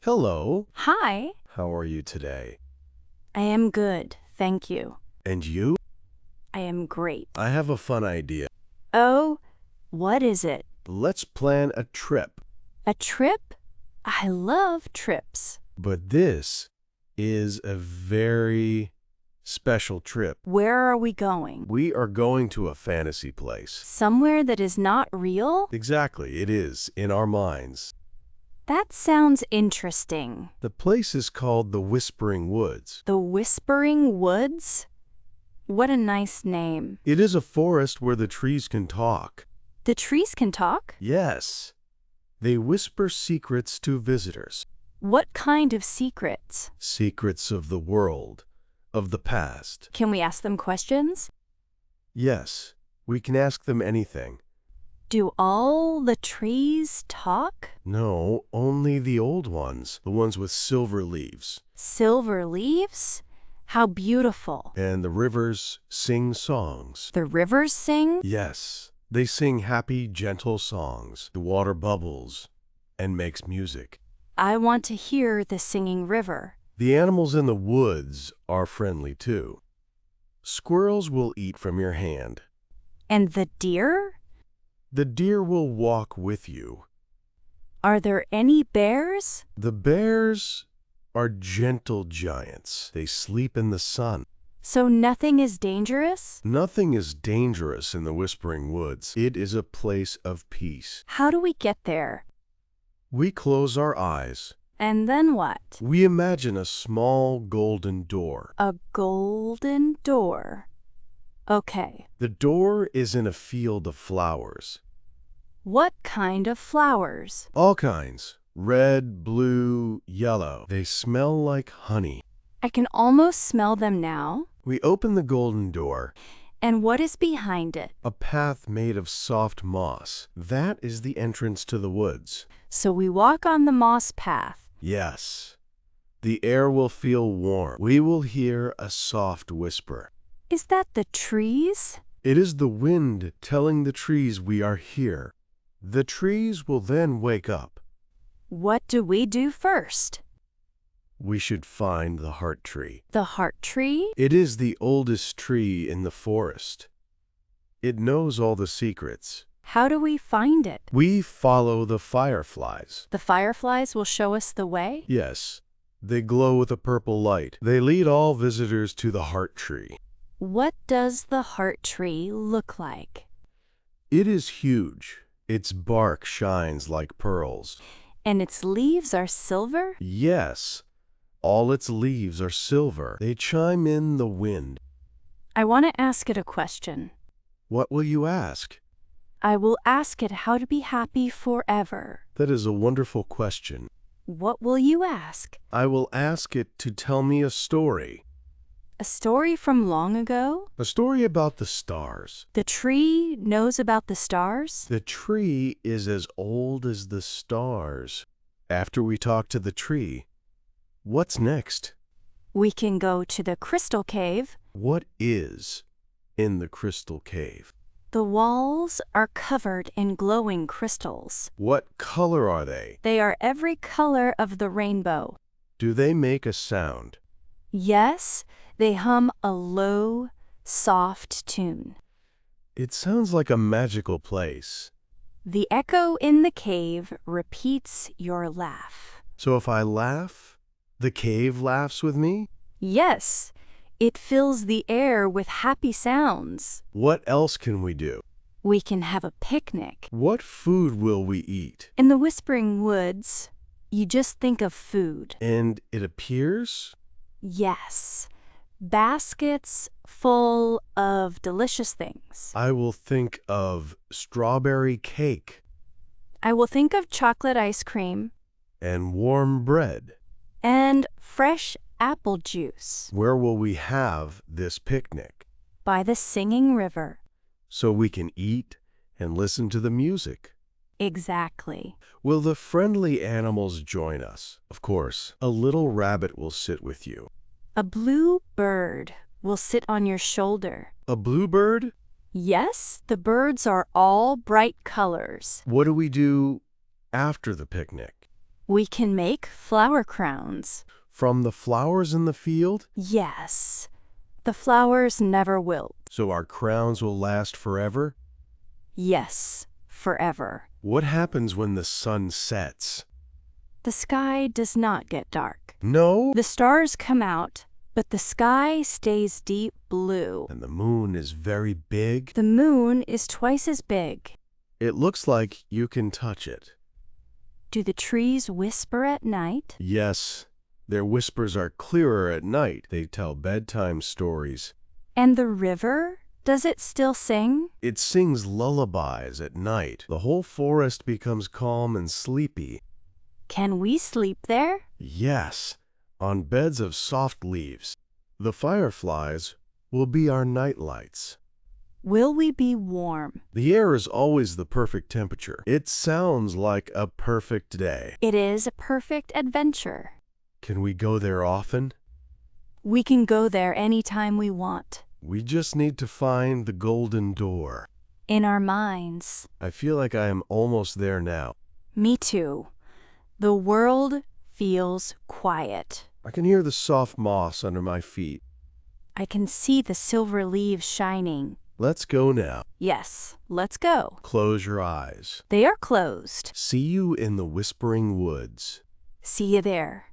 Hello. Hi, How are you today? I am good, thank you. And you? I am great. I have a fun idea. Oh, what is it? Let's plan a trip. A trip? I love trips. But this is a very special trip. Where are we going? We are going to a fantasy place. Somewhere that is not real? Exactly, it is, in our minds. That sounds interesting. The place is called the Whispering Woods. The Whispering Woods? What a nice name. It is a forest where the trees can talk. The trees can talk? Yes. They whisper secrets to visitors. What kind of secrets? Secrets of the world, of the past. Can we ask them questions? Yes, we can ask them anything. Do all the trees talk? No, only the old ones, the ones with silver leaves. Silver leaves? How beautiful. And the rivers sing songs. The rivers sing? Yes, they sing happy, gentle songs. The water bubbles and makes music. I want to hear the singing river. The animals in the woods are friendly too. Squirrels will eat from your hand. And the deer? The deer will walk with you. Are there any bears? The bears are gentle giants. They sleep in the sun. So nothing is dangerous? Nothing is dangerous in the Whispering Woods. It is a place of peace. How do we get there? We close our eyes. And then what? We imagine a small golden door. A golden door. Okay. The door is in a field of flowers. What kind of flowers? All kinds. Red, blue, yellow. They smell like honey. I can almost smell them now. We open the golden door. And what is behind it? A path made of soft moss. That is the entrance to the woods. So we walk on the moss path. Yes. The air will feel warm. We will hear a soft whisper. Is that the trees? It is the wind telling the trees we are here. The trees will then wake up. What do we do first? We should find the heart tree. The heart tree? It is the oldest tree in the forest. It knows all the secrets. How do we find it? We follow the fireflies. The fireflies will show us the way? Yes, they glow with a purple light. They lead all visitors to the heart tree. What does the heart tree look like? It is huge. Its bark shines like pearls. And its leaves are silver? Yes, all its leaves are silver. They chime in the wind. I want to ask it a question. What will you ask? I will ask it how to be happy forever. That is a wonderful question. What will you ask? I will ask it to tell me a story. A story from long ago? A story about the stars. The tree knows about the stars? The tree is as old as the stars. After we talk to the tree, what's next? We can go to the crystal cave. What is in the crystal cave? The walls are covered in glowing crystals. What color are they? They are every color of the rainbow. Do they make a sound? Yes, they hum a low, soft tune. It sounds like a magical place. The echo in the cave repeats your laugh. So if I laugh, the cave laughs with me? Yes, it fills the air with happy sounds. What else can we do? We can have a picnic. What food will we eat? In the Whispering Woods, you just think of food. And it appears? Yes, baskets full of delicious things. I will think of strawberry cake. I will think of chocolate ice cream. And warm bread. And fresh apple juice. Where will we have this picnic? By the singing river. So we can eat and listen to the music. Exactly. Will the friendly animals join us? Of course, a little rabbit will sit with you. A blue bird will sit on your shoulder. A bluebird? Yes, the birds are all bright colors. What do we do after the picnic? We can make flower crowns. From the flowers in the field? Yes, the flowers never wilt. So our crowns will last forever? Yes, forever. What happens when the sun sets? The sky does not get dark. No? The stars come out, but the sky stays deep blue. And the moon is very big? The moon is twice as big. It looks like you can touch it. Do the trees whisper at night? Yes, their whispers are clearer at night. They tell bedtime stories. And the river? Does it still sing? It sings lullabies at night. The whole forest becomes calm and sleepy. Can we sleep there? Yes, on beds of soft leaves. The fireflies will be our night lights. Will we be warm? The air is always the perfect temperature. It sounds like a perfect day. It is a perfect adventure. Can we go there often? We can go there anytime we want. We just need to find the golden door. In our minds. I feel like I am almost there now. Me too. The world feels quiet. I can hear the soft moss under my feet. I can see the silver leaves shining. Let's go now. Yes, let's go. Close your eyes. They are closed. See you in the whispering woods. See you there.